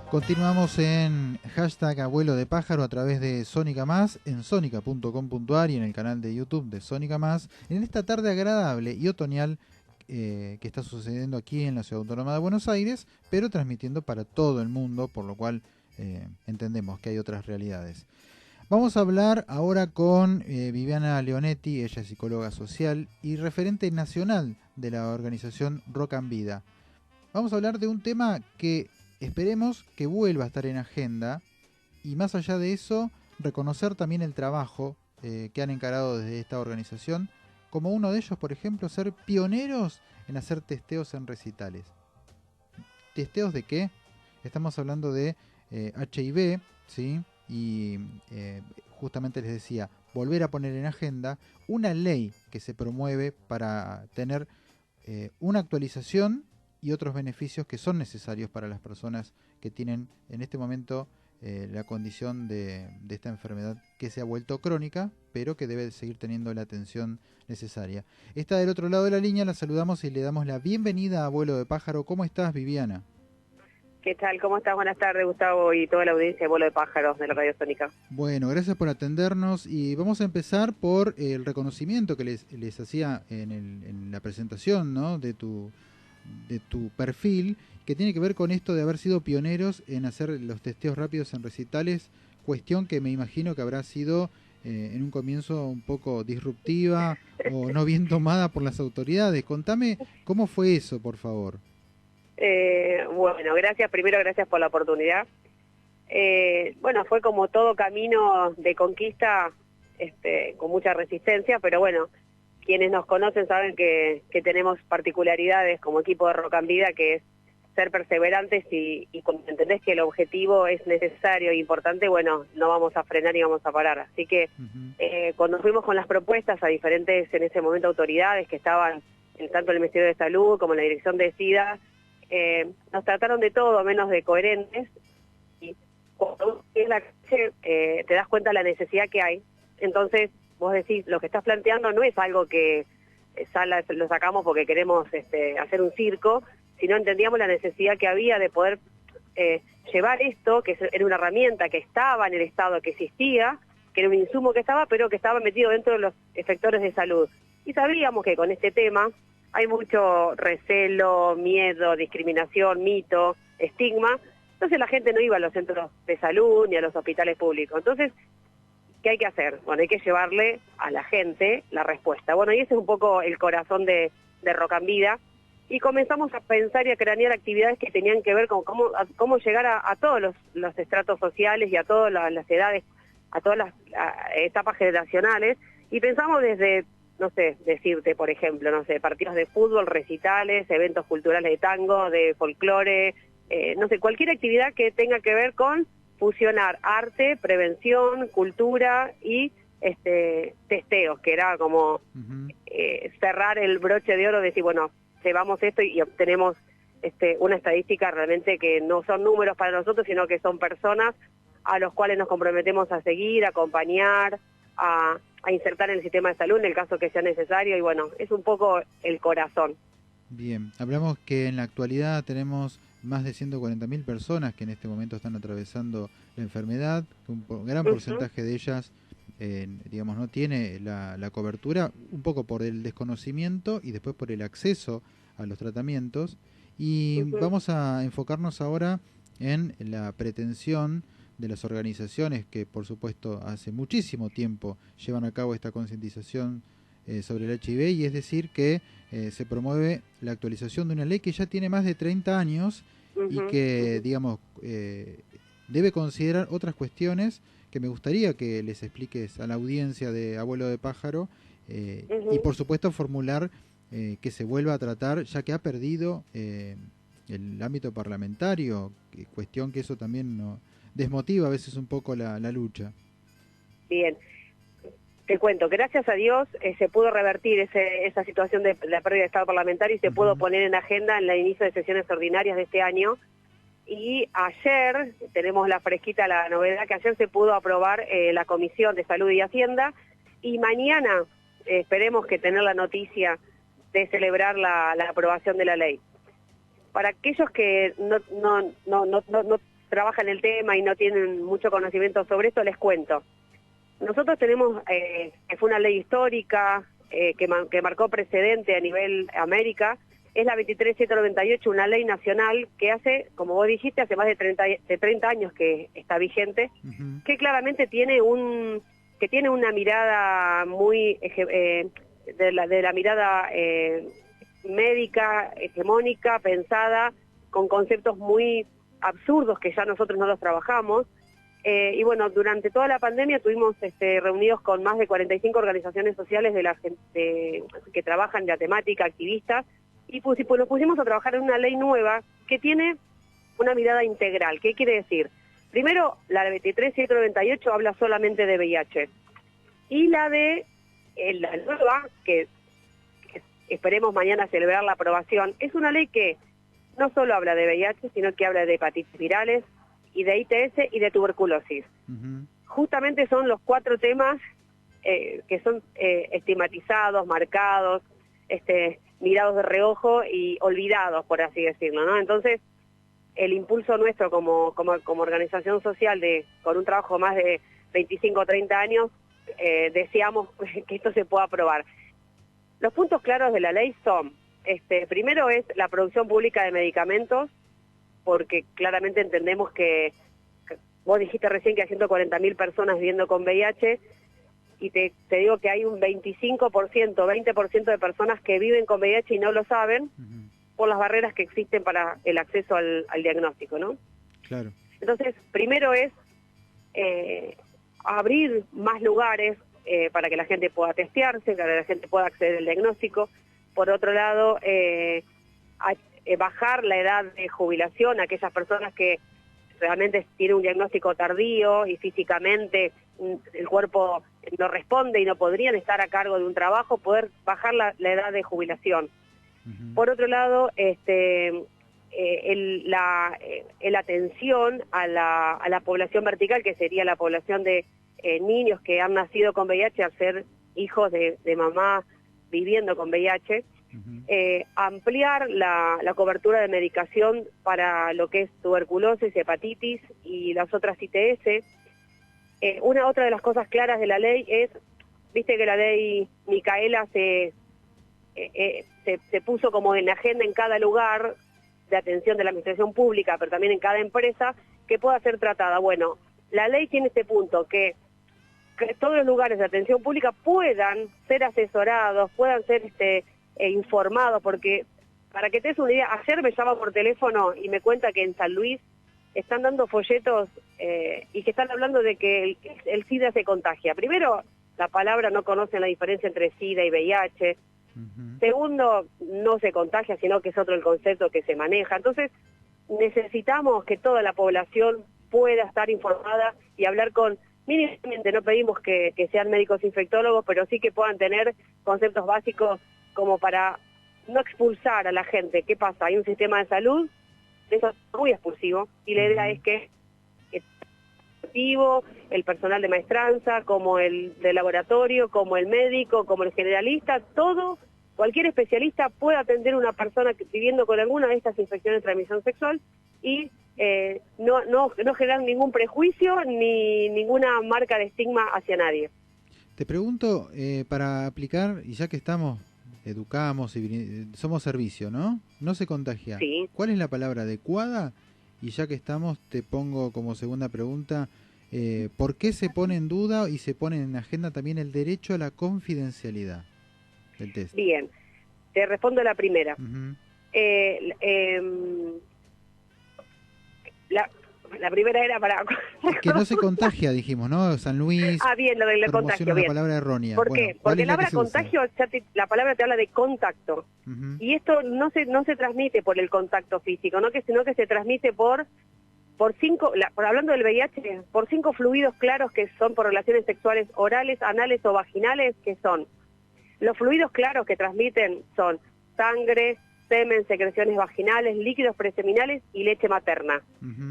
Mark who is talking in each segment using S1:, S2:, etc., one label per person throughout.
S1: Continuamos en hashtag Abuelo de Pájaro a través de Sónica Más, en sonica.com.ar y en el canal de YouTube de Sónica Más, en esta tarde agradable y otoñal que está sucediendo aquí en la Ciudad Autónoma de Buenos Aires, pero transmitiendo para todo el mundo, por lo cual entendemos que hay otras realidades. Vamos a hablar ahora con Viviana Leonetti, ella es psicóloga social y referente nacional de la organización Rock and Vida. Vamos a hablar de un tema que esperemos que vuelva a estar en agenda y más allá de eso, reconocer también el trabajo que han encarado desde esta organización, como uno de ellos, por ejemplo, ser pioneros en hacer testeos en recitales. ¿Testeos de qué? Estamos hablando de HIV, ¿sí? Y justamente les decía, volver a poner en agenda una ley que se promueve para tener una actualización y otros beneficios que son necesarios para las personas que tienen en este momento la condición de esta enfermedad que se ha vuelto crónica, pero que debe seguir teniendo la atención necesaria. Está del otro lado de la línea, la saludamos y le damos la bienvenida a Abuelo de Pájaro. ¿Cómo estás, Viviana?
S2: ¿Qué tal? ¿Cómo estás? Buenas tardes, Gustavo, y toda la audiencia de Abuelo de Pájaros de la Radio Sónica.
S1: Bueno, gracias por atendernos y vamos a empezar por el reconocimiento que les hacía en la presentación, ¿no? de tu perfil, que tiene que ver con esto de haber sido pioneros en hacer los testeos rápidos en recitales, cuestión que me imagino que habrá sido en un comienzo un poco disruptiva o no bien tomada por las autoridades. Contame cómo fue eso, por favor.
S2: Bueno, primero gracias por la oportunidad. Bueno, fue como todo camino de conquista, con mucha resistencia, pero bueno, quienes nos conocen saben que tenemos particularidades como equipo de Rock and Vida, que es ser perseverantes y cuando entendés que el objetivo es necesario e importante, bueno, no vamos a frenar y vamos a parar. Así que cuando fuimos con las propuestas a diferentes, en ese momento, autoridades que estaban tanto en el Ministerio de Salud como en la Dirección de SIDA, nos trataron de todo menos de coherentes, y cuando en la calle te das cuenta de la necesidad que hay. Entonces vos decís, lo que estás planteando no es algo que lo sacamos porque queremos hacer un circo, sino entendíamos la necesidad que había de poder llevar esto, que era una herramienta que estaba en el Estado, que existía, que era un insumo que estaba, pero que estaba metido dentro de los sectores de salud. Y sabíamos que con este tema hay mucho recelo, miedo, discriminación, mito, estigma. Entonces la gente no iba a los centros de salud ni a los hospitales públicos. Entonces, ¿qué hay que hacer? Bueno, hay que llevarle a la gente la respuesta. Bueno, y ese es un poco el corazón de Rock and Vida. Y comenzamos a pensar y a cranear actividades que tenían que ver con cómo llegar a todos los estratos sociales y a todas las edades, a todas las etapas generacionales. Y pensamos desde, no sé, decirte, por ejemplo, no sé, partidos de fútbol, recitales, eventos culturales de tango, de folclore, no sé, cualquier actividad que tenga que ver con fusionar arte, prevención, cultura y testeos, que era como cerrar el broche de oro, de decir, bueno, llevamos esto y obtenemos una estadística realmente que no son números para nosotros, sino que son personas a los cuales nos comprometemos a seguir, a acompañar, a insertar en el sistema de salud en el caso que sea necesario, y bueno, es un poco el corazón.
S1: Bien, hablamos que en la actualidad tenemos más de 140.000 personas que en este momento están atravesando la enfermedad, que un gran porcentaje de ellas, digamos, no tiene la cobertura, un poco por el desconocimiento y después por el acceso a los tratamientos. Y vamos a enfocarnos ahora en la pretensión de las organizaciones que, por supuesto, hace muchísimo tiempo llevan a cabo esta concientización sobre el HIV, y es decir que se promueve la actualización de una ley que ya tiene más de 30 años y que, digamos, debe considerar otras cuestiones que me gustaría que les expliques a la audiencia de Abuelo de Pájaro y, por supuesto, formular que se vuelva a tratar, ya que ha perdido el ámbito parlamentario, cuestión que eso también desmotiva a veces un poco la lucha.
S2: Bien. Te cuento, gracias a Dios se pudo revertir esa situación de la pérdida de estado parlamentario y se pudo poner en agenda en el inicio de sesiones ordinarias de este año, y ayer, tenemos la fresquita, la novedad, que ayer se pudo aprobar la Comisión de Salud y Hacienda, y mañana esperemos que tener la noticia de celebrar la aprobación de la ley. Para aquellos que no trabajan el tema y no tienen mucho conocimiento sobre esto, les cuento. Nosotros tenemos, que fue una ley histórica, que marcó precedente a nivel América, es la 23798, una ley nacional que hace, como vos dijiste, hace más de 30 años que está vigente, que claramente tiene una mirada muy de la mirada médica, hegemónica, pensada, con conceptos muy absurdos que ya nosotros no los trabajamos. Y bueno, durante toda la pandemia estuvimos reunidos con más de 45 organizaciones sociales que trabajan en la temática, activistas, y pues nos pusimos a trabajar en una ley nueva que tiene una mirada integral. ¿Qué quiere decir? Primero, la 23798 habla solamente de VIH, y la nueva, que esperemos mañana celebrar la aprobación, es una ley que no solo habla de VIH, sino que habla de hepatitis virales, y de ITS y de tuberculosis. Justamente son los 4 temas que son estigmatizados, marcados, mirados de reojo y olvidados, por así decirlo, ¿no? Entonces, el impulso nuestro como organización social, con un trabajo más de 25 o 30 años, deseamos que esto se pueda aprobar. Los puntos claros de la ley son, primero es la producción pública de medicamentos, porque claramente entendemos que vos dijiste recién que hay 140.000 personas viviendo con VIH, y te digo que hay un 25%, 20% de personas que viven con VIH y no lo saben, por las barreras que existen para el acceso al diagnóstico, ¿no?
S1: Claro.
S2: Entonces, primero es abrir más lugares para que la gente pueda testearse, para que la gente pueda acceder al diagnóstico. Por otro lado, bajar la edad de jubilación a aquellas personas que realmente tienen un diagnóstico tardío y físicamente el cuerpo no responde y no podrían estar a cargo de un trabajo, poder bajar la edad de jubilación. Por otro lado, la atención a la población vertical, que sería la población de niños que han nacido con VIH, al ser hijos de mamá viviendo con VIH, ampliar la cobertura de medicación para lo que es tuberculosis, hepatitis y las otras ITS. Otra de las cosas claras de la ley es, viste que la ley Micaela se puso como en agenda en cada lugar de atención de la administración pública, pero también en cada empresa, que pueda ser tratada. Bueno, la ley tiene este punto, que todos los lugares de atención pública puedan ser asesorados, puedan ser informados, porque para que te des una idea, ayer me llama por teléfono y me cuenta que en San Luis están dando folletos y que están hablando de que el SIDA se contagia. Primero, la palabra no conocen la diferencia entre SIDA y VIH. Segundo, no se contagia, sino que es otro el concepto que se maneja. Entonces, necesitamos que toda la población pueda estar informada y hablar con, mínimamente no pedimos que sean médicos infectólogos, pero sí que puedan tener conceptos básicos como para no expulsar a la gente. ¿Qué pasa? Hay un sistema de salud, eso es muy expulsivo, y la idea es que el personal de maestranza, como el de laboratorio, como el médico, como el generalista, cualquier especialista puede atender a una persona viviendo con alguna de estas infecciones de transmisión sexual y no generar ningún prejuicio ni ninguna marca de estigma hacia nadie.
S1: Te pregunto, para aplicar, y ya que educamos y somos servicio, ¿no? No se contagia.
S2: Sí.
S1: ¿Cuál es la palabra adecuada? Y ya que estamos, te pongo como segunda pregunta, ¿por qué se pone en duda y se pone en agenda también el derecho a la confidencialidad del test?
S2: Bien, te respondo la primera. La primera era para...
S1: Que no se contagia, dijimos, ¿no? San Luis...
S2: bien, lo del contagio, bien.
S1: La palabra errónea.
S2: ¿Por qué? Porque la palabra contagio, la palabra te habla de contacto. Y esto no se transmite por el contacto físico, sino que se transmite por hablando del VIH, por 5 fluidos claros que son por relaciones sexuales orales, anales o vaginales, que son... Los fluidos claros que transmiten son sangre, semen, secreciones vaginales, líquidos preseminales y leche materna.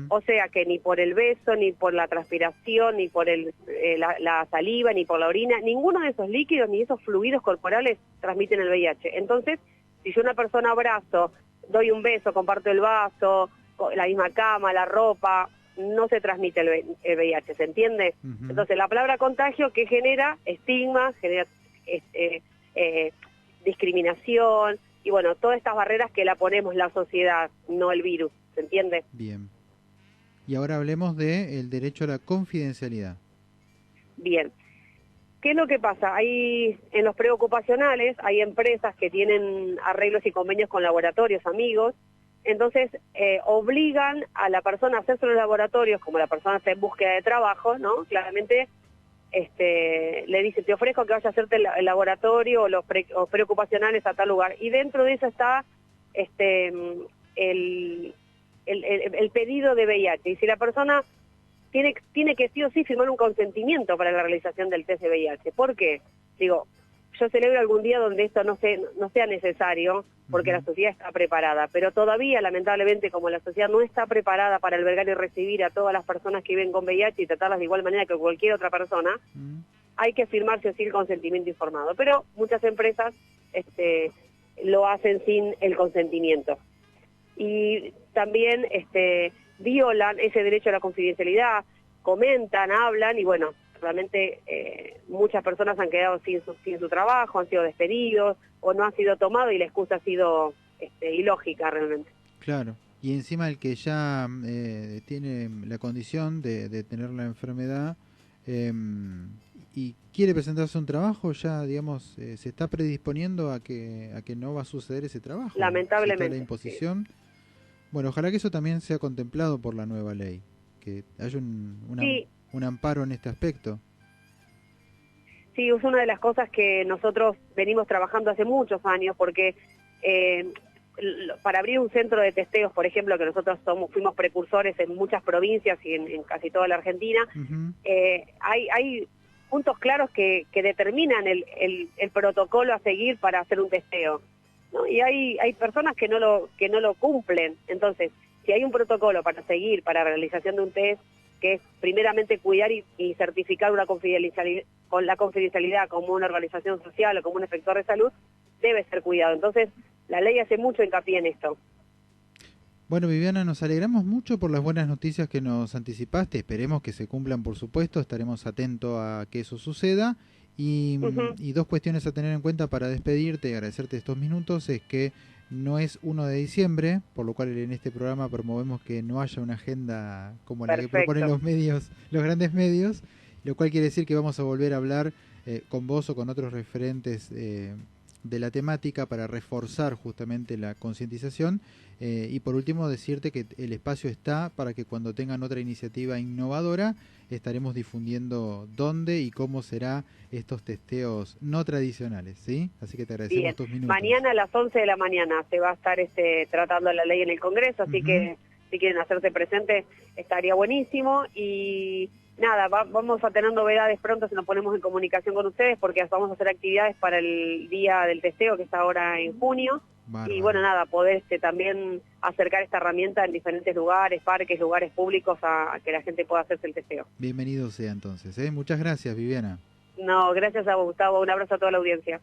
S2: O sea que ni por el beso, ni por la transpiración, ni por la saliva, ni por la orina, ninguno de esos líquidos ni esos fluidos corporales transmiten el VIH. Entonces, si yo a una persona abrazo, doy un beso, comparto el vaso, la misma cama, la ropa, no se transmite el VIH, ¿se entiende? Entonces, la palabra contagio, ¿qué genera? Estigma, genera discriminación, y bueno, todas estas barreras que la ponemos la sociedad, no el virus, ¿se entiende?
S1: Bien. Y ahora hablemos del derecho a la confidencialidad.
S2: Bien. ¿Qué es lo que pasa? Hay, en los preocupacionales hay empresas que tienen arreglos y convenios con laboratorios amigos, entonces obligan a la persona a hacerse los laboratorios, como la persona está en búsqueda de trabajo, ¿no? Claramente le dice, te ofrezco que vayas a hacerte el laboratorio o los preocupacionales a tal lugar. Y dentro de eso está el pedido de VIH. Y si la persona tiene que sí o sí firmar un consentimiento para la realización del test de VIH. ¿Por qué? Digo, yo celebro algún día donde esto no sea necesario, porque la sociedad está preparada, pero todavía, lamentablemente, como la sociedad no está preparada para albergar y recibir a todas las personas que viven con VIH y tratarlas de igual manera que cualquier otra persona, hay que firmarse así el consentimiento informado. Pero muchas empresas lo hacen sin el consentimiento. Y también violan ese derecho a la confidencialidad, comentan, hablan, y bueno, realmente muchas personas han quedado sin su trabajo, han sido despedidos o no han sido tomados y la excusa ha sido ilógica realmente.
S1: Claro, y encima el que ya tiene la condición de tener la enfermedad y quiere presentarse a un trabajo, ya digamos se está predisponiendo a que no va a suceder ese trabajo.
S2: Lamentablemente.
S1: La imposición. Sí. Bueno, ojalá que eso también sea contemplado por la nueva ley, que haya un amparo en este aspecto.
S2: Sí, es una de las cosas que nosotros venimos trabajando hace muchos años, porque para abrir un centro de testeos, por ejemplo, que nosotros fuimos precursores en muchas provincias y en casi toda la Argentina, hay puntos claros que determinan el protocolo a seguir para hacer un testeo, ¿no? Y hay personas que no lo cumplen. Entonces, si hay un protocolo para seguir para la realización de un test, que es primeramente cuidar y certificar una confidencialidad, con la confidencialidad como una organización social o como un efector de salud, debe ser cuidado. Entonces, la ley hace mucho hincapié en esto.
S1: Bueno, Viviana, nos alegramos mucho por las buenas noticias que nos anticipaste. Esperemos que se cumplan, por supuesto. Estaremos atentos a que eso suceda. Y dos cuestiones a tener en cuenta para despedirte y agradecerte estos minutos es que no es 1 de diciembre, por lo cual en este programa promovemos que no haya una agenda como la que proponen los grandes medios, lo cual quiere decir que vamos a volver a hablar con vos o con otros referentes de la temática para reforzar justamente la concientización. Y por último decirte que el espacio está para que cuando tengan otra iniciativa innovadora estaremos difundiendo dónde y cómo será estos testeos no tradicionales, ¿sí? Así que te agradecemos tus minutos.
S2: Mañana a las 11 de la mañana se va a estar tratando la ley en el Congreso, así que si quieren hacerse presentes estaría buenísimo. Y nada, vamos a tener novedades pronto si nos ponemos en comunicación con ustedes, porque vamos a hacer actividades para el día del testeo, que está ahora en junio. Bárbaro. Y bueno, nada, poder también acercar esta herramienta en diferentes lugares, parques, lugares públicos, a que la gente pueda hacerse el testeo.
S1: Bienvenido sea entonces, ¿eh? Muchas gracias, Viviana.
S2: No, gracias a vos, Gustavo. Un abrazo a toda la audiencia.